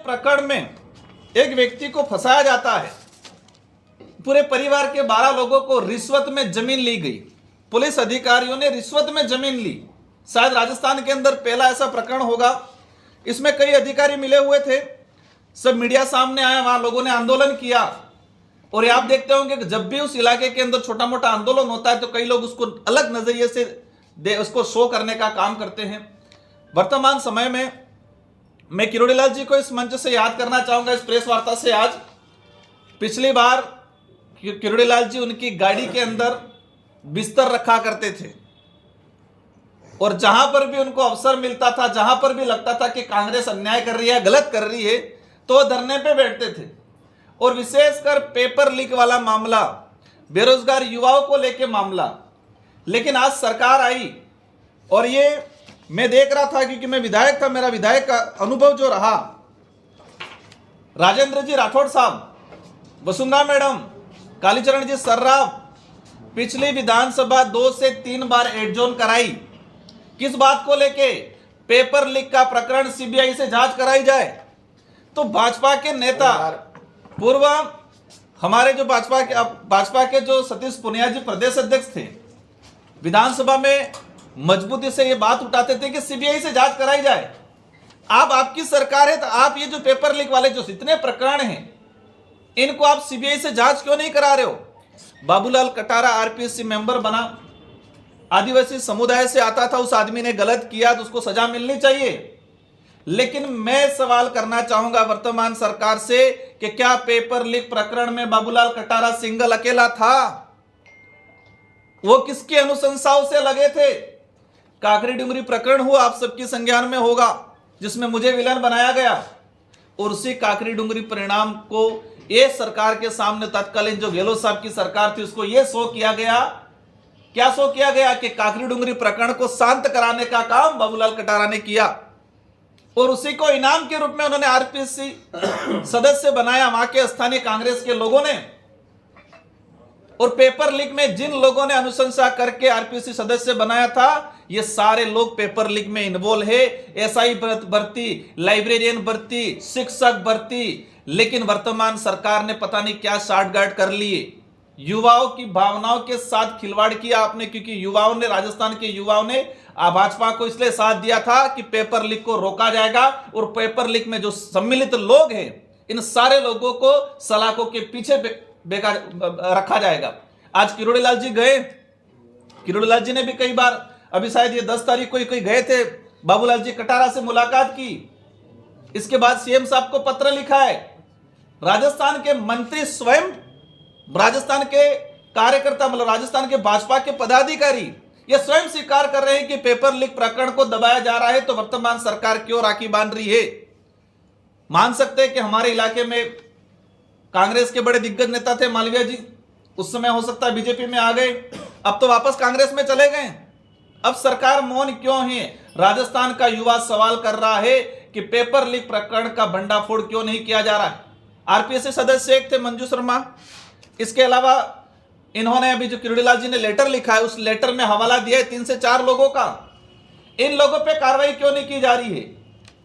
प्रकरण में एक व्यक्ति को फंसाया जाता है। पूरे परिवार के 12 लोगों को रिश्वत में जमीन ली गई। पुलिस अधिकारियों ने रिश्वत में जमीन ली। शायद राजस्थान के अंदर पहला ऐसा प्रकरण होगा। इसमें कई अधिकारी मिले हुए थे, सब मीडिया सामने आया, वहां लोगों ने आंदोलन किया। और ये आप देखते होंगे कि जब भी उस इलाके के अंदर छोटा मोटा आंदोलन होता है तो कई लोग उसको अलग नजरिए से उसको शो करने का काम करते हैं। वर्तमान समय में मैं किरोड़ीलाल जी को इस मंच से याद करना चाहूंगा, इस प्रेस वार्ता से। आज पिछली बार किरोड़ीलाल जी उनकी गाड़ी के अंदर बिस्तर रखा करते थे और जहां पर भी उनको अवसर मिलता था, जहां पर भी लगता था कि कांग्रेस अन्याय कर रही है, गलत कर रही है, तो वो धरने पे बैठते थे। और विशेषकर पेपर लीक वाला मामला, बेरोजगार युवाओं को लेके मामला। लेकिन आज सरकार आई और ये मैं देख रहा था क्योंकि मैं विधायक था, मेरा विधायक का अनुभव जो रहा, राजेंद्र जी राठौड़ साहब, वसुंधरा मैडम, कालीचरण जी सर्राफ, पिछली विधानसभा 2 से 3 बार एडजोन कराई। किस बात को लेके? पेपर लीक का प्रकरण सीबीआई से जांच कराई जाए। तो भाजपा के नेता, पूर्व हमारे जो भाजपा के जो सतीश पुनिया जी प्रदेश अध्यक्ष थे, विधानसभा में मजबूती से ये बात उठाते थे कि सीबीआई से जांच कराई जाए। आप आपकी सरकार है तो आप ये जो पेपर लीक वाले जो इतने प्रकरण हैं, इनको आप सीबीआई से जांच क्यों नहीं करा रहे हो? बाबूलाल कटारा आरपीएससी मेंबर बना, आदिवासी समुदाय से आता था, उस आदमी ने गलत किया तो उसको सजा मिलनी चाहिए। लेकिन मैं सवाल करना चाहूंगा वर्तमान सरकार से कि क्या पेपर लीक प्रकरण में बाबूलाल कटारा सिंगल अकेला था? वो किसकी अनुशंसाओं से लगे थे? काकरी डुंगरी प्रकरण हुआ, आप सबकी संज्ञान में होगा, जिसमें मुझे विलन बनाया गया। और उसी काकरी डुंगरी परिणाम को ये सरकार के सामने तत्कालीन जो गहलोत साहब की सरकार थी उसको ये शो किया गया। क्या शो किया गया? कि काकरी डुंगरी प्रकरण को शांत कराने का काम बाबूलाल कटारा ने किया और उसी को इनाम के रूप में उन्होंने आरपीएससी सदस्य बनाया वहां के स्थानीय कांग्रेस के लोगों ने। और पेपर लीक में जिन लोगों ने अनुशंसा करके आरपीएससी सदस्य बनाया था, ये सारे लोग पेपर लीक में इन्वॉल्व है। एसआई भर्ती, लाइब्रेरियन भर्ती, शिक्षक भर्ती। लेकिन वर्तमान सरकार ने पता नहीं क्या साठगांठ कर लिए। युवाओं की भावनाओं के साथ खिलवाड़ किया आपने, क्योंकि युवाओं ने, राजस्थान के युवाओं ने भाजपा को इसलिए साथ दिया था कि पेपर लीक को रोका जाएगा और पेपर लीक में जो सम्मिलित लोग हैं, इन सारे लोगों को सलाखों के पीछे बेकार रखा जाएगा। आज किरोड़ीलाल जी गए, किरोड़ीलाल जी ने भी कई बार, अभी शायद ये 10 तारीख को कोई गए थे, बाबूलाल जी कटारा से मुलाकात की। इसके बाद सीएम साहब को पत्र लिखा है। राजस्थान के मंत्री स्वयं, राजस्थान के कार्यकर्ता, मतलब राजस्थान के भाजपा के पदाधिकारी ये स्वयं स्वीकार कर रहे हैं कि पेपर लीक प्रकरण को दबाया जा रहा है। तो वर्तमान सरकार क्यों राखी बांध रही है? मान सकते हैं कि हमारे इलाके में कांग्रेस के बड़े दिग्गज नेता थे मालवीय जी, उस समय हो सकता है बीजेपी में आ गए, अब तो वापस कांग्रेस में चले गए। अब सरकार मौन क्यों है? राजस्थान का युवा सवाल कर रहा है कि पेपर लीक प्रकरण का भंडाफोड़ क्यों नहीं किया जा रहा है। आरपीएससी सदस्य एक थे मंजू शर्मा, इसके अलावा इन्होंने अभी जो किरोड़ीलाल जी ने लेटर लिखा है, उस लेटर में हवाला दिया है 3 से 4 लोगों का। इन लोगों पे कार्रवाई क्यों नहीं की जा रही है?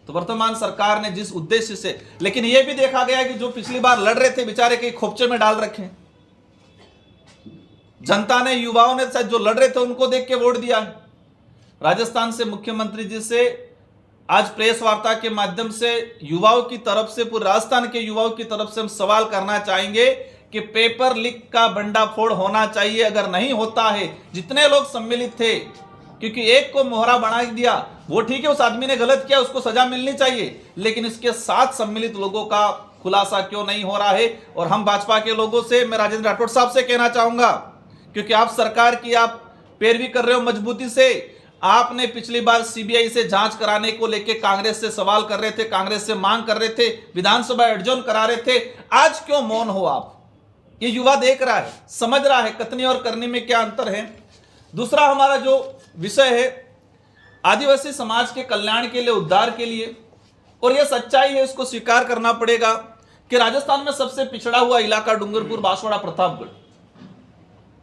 तो वर्तमान सरकार ने जिस उद्देश्य से, लेकिन यह भी देखा गया कि जो पिछली बार लड़ रहे थे बेचारे कहीं खोपचे में डाल रखे। जनता ने, युवाओं ने जो लड़ रहे थे उनको देख के वोट दिया। राजस्थान से मुख्यमंत्री जी से आज प्रेस वार्ता के माध्यम से युवाओं की तरफ से, पूरे राजस्थान के युवाओं की तरफ से हम सवाल करना चाहेंगे कि पेपर लीक का भंडाफोड़ होना चाहिए। अगर नहीं होता है, जितने लोग सम्मिलित थे, क्योंकि एक को मोहरा बना दिया वो ठीक है, उस आदमी ने गलत किया, उसको सजा मिलनी चाहिए, लेकिन इसके साथ सम्मिलित लोगों का खुलासा क्यों नहीं हो रहा है? और हम भाजपा के लोगों से, मैं राजेंद्र राठौड़ साहब से कहना चाहूंगा, क्योंकि आप सरकार की आप पैरवी कर रहे हो मजबूती से। आपने पिछली बार सीबीआई से जांच कराने को लेकर कांग्रेस से सवाल कर रहे थे, कांग्रेस से मांग कर रहे थे, विधानसभा एडजोर्न करा रहे थे, आज क्यों मौन हो आप? ये युवा देख रहा है, समझ रहा है कथनी और करनी में क्या अंतर है। दूसरा हमारा जो विषय है, आदिवासी समाज के कल्याण के लिए, उद्धार के लिए, और यह सच्चाई है, इसको स्वीकार करना पड़ेगा कि राजस्थान में सबसे पिछड़ा हुआ इलाका डूंगरपुर, बांसवाड़ा, प्रतापगढ़,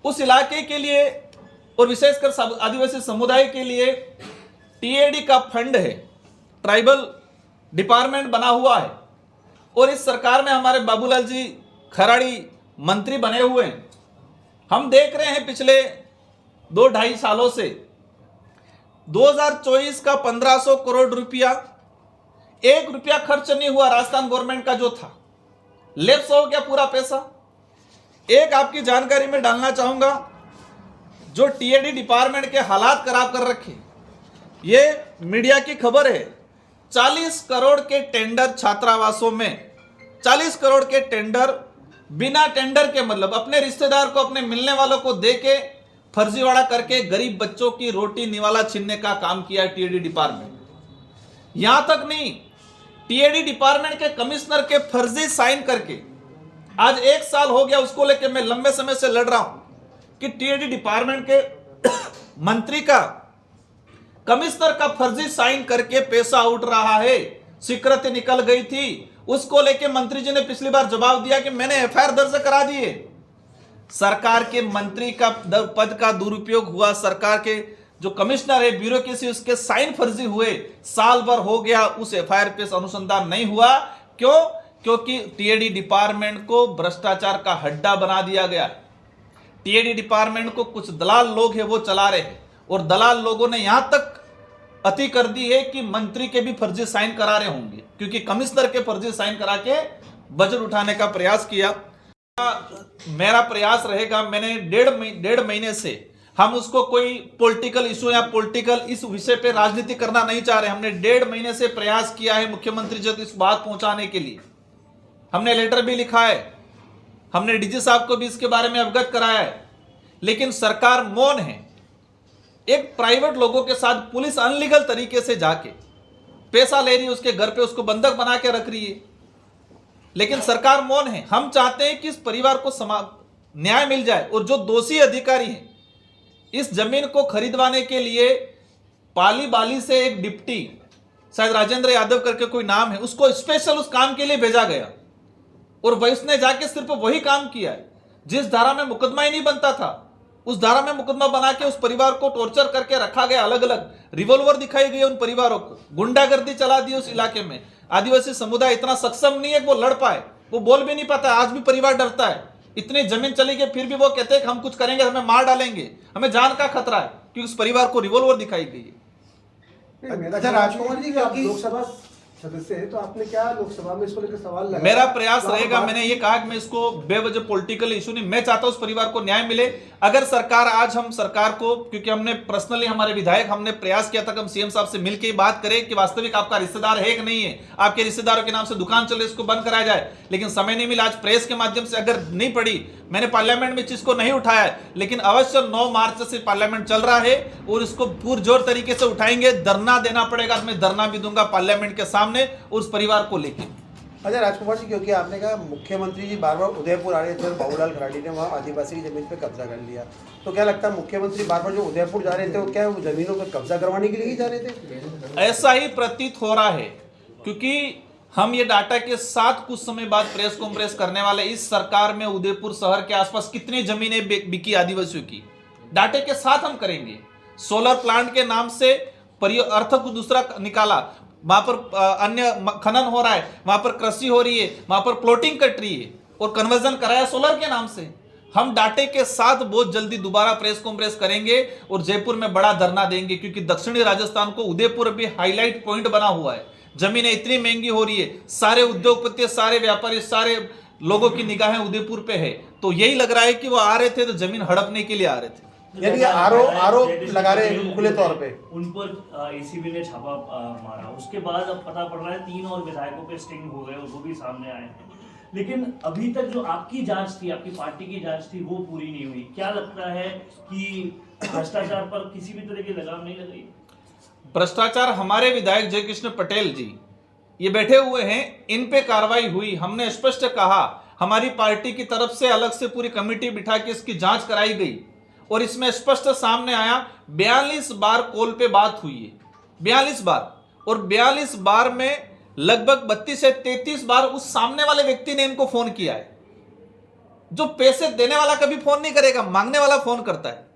उस इलाके के लिए और विशेषकर आदिवासी समुदाय के लिए टीएडी का फंड है, ट्राइबल डिपार्टमेंट बना हुआ है। और इस सरकार में हमारे बाबूलाल जी खराड़ी मंत्री बने हुए हैं। हम देख रहे हैं पिछले 2-2.5 सालों से 2024 का 1500 करोड़ रुपया, 1 रुपया खर्च नहीं हुआ राजस्थान गवर्नमेंट का जो था, लैप्स हो गया पूरा पैसा। एक आपकी जानकारी में डालना चाहूंगा, जो टीएडी डिपार्टमेंट के हालात खराब कर रखे, ये मीडिया की खबर है। 40 करोड़ के टेंडर छात्रावासों में, 40 करोड़ के टेंडर बिना टेंडर के, मतलब अपने रिश्तेदार को, अपने मिलने वालों को देके फर्जीवाड़ा करके गरीब बच्चों की रोटी निवाला छीनने का काम किया है टीएडी डिपार्टमेंट। यहां तक नहीं, टीएडी डिपार्टमेंट के कमिश्नर के फर्जी साइन करके आज 1 साल हो गया, उसको लेके मैं लंबे समय से लड़ रहा हूं कि टीएडी डिपार्टमेंट के मंत्री का, कमिश्नर का फर्जी साइन करके पैसा उठ रहा है। स्वीकृति निकल गई थी, उसको लेके मंत्री जी ने पिछली बार जवाब दिया कि मैंने एफआईआर दर्ज करा दी है। सरकार के मंत्री का पद का दुरुपयोग हुआ, सरकार के जो कमिश्नर है ब्यूरोक्रेसी, उसके साइन फर्जी हुए, साल भर हो गया, उस एफआईआर पे अनुसंधान नहीं हुआ। क्यों? क्योंकि टीएडी डिपार्टमेंट को भ्रष्टाचार का हड्डा बना दिया गया। टीएडी डिपार्टमेंट को कुछ दलाल लोग हैं वो चला रहे हैं, और दलाल लोगों ने यहां तक अति कर दी है कि मंत्री के भी फर्जी साइन करा रहे होंगे, क्योंकि कमिश्नर के फर्जी साइन करा के बजट उठाने का प्रयास किया। मेरा प्रयास रहेगा, मैंने 1.5 महीने से, हम उसको कोई पॉलिटिकल इशू या पॉलिटिकल इस विषय पे राजनीति करना नहीं चाह रहे। हमने 1.5 महीने से प्रयास किया है मुख्यमंत्री जी तक इस बात पहुंचाने के लिए। हमने लेटर भी लिखा है, हमने डीजी साहब को भी इसके बारे में अवगत कराया है, लेकिन सरकार मौन है। एक प्राइवेट लोगों के साथ पुलिस अनलीगल तरीके से जाके पैसा ले रही है, उसके घर पे उसको बंधक बना के रख रही है, लेकिन सरकार मौन है। हम चाहते हैं कि इस परिवार को न्याय मिल जाए, और जो दोषी अधिकारी हैं इस जमीन को खरीदवाने के लिए पाली बाली से एक डिप्टी, शायद राजेंद्र यादव करके कोई नाम है, उसको स्पेशल उस काम के लिए भेजा गया, और वह उसने जाके सिर्फ वही काम किया है जिस धारा में मुकदमा ही नहीं बनता था, उस धारा में मुकदमा बना के उस परिवार को टॉर्चर करके रखा गया। अलग अलग रिवॉल्वर दिखाई गई उन परिवारों को, गुंडागर्दी चला दी उस इलाके में। आदिवासी समुदाय इतना सक्षम नहीं है कि वो लड़ पाए, वो बोल भी नहीं पाता। आज भी परिवार डरता है, इतनी जमीन चली गई फिर भी वो कहते हैं कि हम कुछ करेंगे, हमें मार डालेंगे, हमें जान का खतरा है, क्योंकि उस परिवार को रिवॉल्वर दिखाई गई है। अच्छा राजकुमार जी, आप लोकसभा सदस्य है, तो आपने क्या लोकसभा में इसको लेकर सवाल लगाया? मेरा प्रयास रहेगा, मैंने ये कहा कि मैं इसको बेवजह पॉलिटिकल इशू नहीं, मैं चाहता हूं उस परिवार को न्याय मिले। अगर सरकार, आज हम सरकार को, क्योंकि हमने पर्सनली, हमारे विधायक, हमने प्रयास किया था कि हम सीएम साहब से मिलकर ही बात करें कि वास्तविक आपका रिश्तेदार है कि नहीं है, आपके रिश्तेदारों के नाम से दुकान चले, इसको बंद कराया जाए, लेकिन समय नहीं मिला। आज प्रेस के माध्यम से अगर नहीं पड़ी, मैंने पार्लियामेंट में चीज को नहीं उठाया है, लेकिन अवश्य 9 मार्च से पार्लियामेंट चल रहा है और इसको पुरजोर तरीके से उठाएंगे। धरना देना पड़ेगा, मैं धरना भी दूंगा पार्लियामेंट के सामने उस परिवार को लेकर। अच्छा राजकुमार जी, क्योंकि आपने कहा मुख्यमंत्री जी बार बार उदयपुर आ रहे थे और बाबूलाल खराड़ी ने वहाँ आदिवासी की जमीन पे कब्जा कर लिया, तो क्या लगता है मुख्यमंत्री बार बार जो उदयपुर जा रहे थे वो क्या वो जमीनों पर कब्जा करवाने के लिए ही जा रहे थे? ऐसा ही प्रतीत हो रहा है, क्योंकि हम ये डाटा के साथ कुछ समय बाद प्रेस कॉन्फ्रेंस करने वाले। इस सरकार में उदयपुर शहर के आसपास कितनी जमीनें बिकी आदिवासियों की, डाटे के साथ हम करेंगे। सोलर प्लांट के नाम से अर्थ को दूसरा निकाला, वहां पर अन्य खनन हो रहा है, वहां पर कृषि हो रही है, वहां पर प्लॉटिंग कट रही है, और कन्वर्जन कराया सोलर के नाम से। हम डाटे के साथ बहुत जल्दी दोबारा प्रेस कॉन्फ्रेंस करेंगे और जयपुर में बड़ा धरना देंगे, क्योंकि दक्षिणी राजस्थान को उदयपुर भी हाईलाइट पॉइंट बना हुआ है। जमीनें इतनी महंगी हो रही है, सारे उद्योगपति, सारे व्यापारी, सारे लोगों की निगाहें उदयपुर पे है, तो यही लग रहा है कि वो आ रहे थे तो जमीन हड़पने के लिए आ रहे थे। यानी आरोप लगा रहे हैं खुले तौर पे। उन पर एसीबी ने छापा मारा, उसके बाद अब पता पड़ रहा है 3 और विधायकों पे स्टिंग हो गए और वो भी सामने आए हैं, लेकिन अभी तक जो आपकी जांच थी, आपकी पार्टी की जांच थी, वो पूरी नहीं हुई। क्या लगता है कि भ्रष्टाचार पर किसी भी तरह की लगाम नहीं लगाई? भ्रष्टाचार, हमारे विधायक जयकृष्ण पटेल जी ये बैठे हुए हैं, इन पे कार्रवाई हुई। हमने स्पष्ट कहा, हमारी पार्टी की तरफ से अलग से पूरी कमेटी बिठा के इसकी जांच कराई गई, और इसमें स्पष्ट सामने आया 42 बार कॉल पे बात हुई है, 42 बार, और 42 बार में लगभग 32 से 33 बार उस सामने वाले व्यक्ति ने इनको फोन किया है। जो पैसे देने वाला कभी फोन नहीं करेगा, मांगने वाला फोन करता है।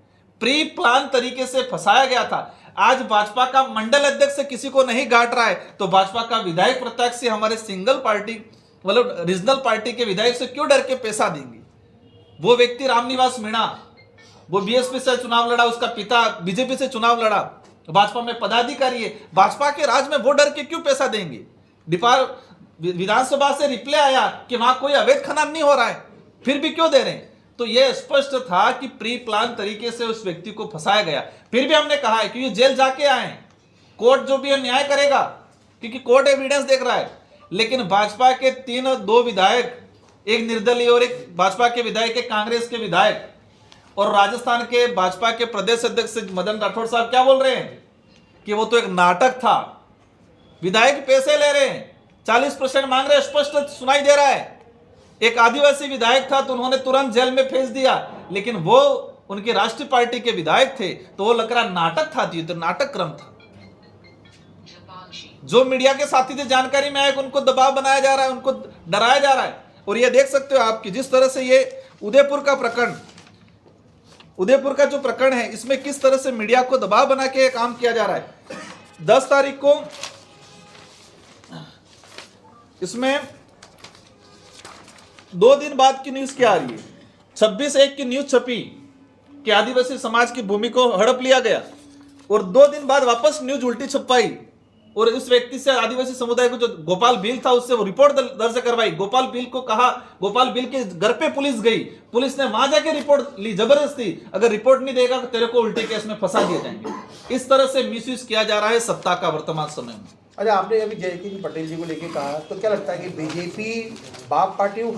प्री प्लान तरीके से फंसाया गया था। आज भाजपा का मंडल अध्यक्ष किसी को नहीं गांठ रहा है, तो भाजपा का विधायक प्रत्यक्ष से हमारे सिंगल पार्टी मतलब रीजनल पार्टी के विधायक से क्यों डर के पैसा देंगे? वो व्यक्ति रामनिवास मीणा, वो बीएसपी से चुनाव लड़ा, उसका पिता बीजेपी से चुनाव लड़ा, भाजपा में पदाधिकारी है, भाजपा के राज में वो डर के क्यों पैसा देंगे? विधानसभा से रिप्लाई आया कि वहां कोई अवैध खनन नहीं हो रहा है, फिर भी क्यों दे रहे हैं? तो यह स्पष्ट था कि प्री प्लान तरीके से उस व्यक्ति को फंसाया गया। फिर भी हमने कहा है कि ये जेल जाके आए, कोर्ट जो भी है न्याय करेगा, क्योंकि कोर्ट एविडेंस देख रहा है। लेकिन भाजपा के दो विधायक, एक निर्दलीय और एक भाजपा के विधायक, एक कांग्रेस के विधायक, और राजस्थान के भाजपा के प्रदेश अध्यक्ष मदन राठौड़ साहब क्या बोल रहे हैं कि वो तो एक नाटक था, विधायक पैसे ले रहे हैं, 40% मांग रहे, स्पष्ट सुनाई दे रहा है। एक आदिवासी विधायक था तो उन्होंने तुरंत जेल में भेज दिया, लेकिन वो उनकी राष्ट्रीय पार्टी के विधायक थे तो वो लग रहा नाटक था, तो नाटक क्रम था। जो मीडिया के साथी थे जानकारी में आए, उनको दबाव बनाया जा रहा है, उनको डराया जा रहा है। और ये देख सकते हो आप कि जिस तरह से ये उदयपुर का जो प्रकरण है, इसमें किस तरह से मीडिया को दबाव बना के काम किया जा रहा है। 10 तारीख को इसमें 2 दिन बाद की न्यूज क्या आ रही है, 26/1 की न्यूज छपी कि आदिवासी समाज की भूमि को हड़प लिया गया, और 2 दिन बाद वापस न्यूज उल्टी छपाई और इस व्यक्ति से आदिवासी समुदाय को जो गोपाल भील था उससे वो रिपोर्ट दर्ज करवाई। गोपाल भील को कहा, गोपाल भील के घर पे पुलिस गई, पुलिस ने वहां जाके रिपोर्ट ली जबरदस्ती, अगर रिपोर्ट नहीं देगा तो तेरे को उल्टे केस में फंसा दिए जाएंगे। इस तरह से मिसयूज किया जा रहा है सत्ता का वर्तमान समय में। अच्छा, आपने अभी जयकिशन पटेल जी को लेके कहा, तो क्या लगता है कि बीजेपी बाप पार्टी को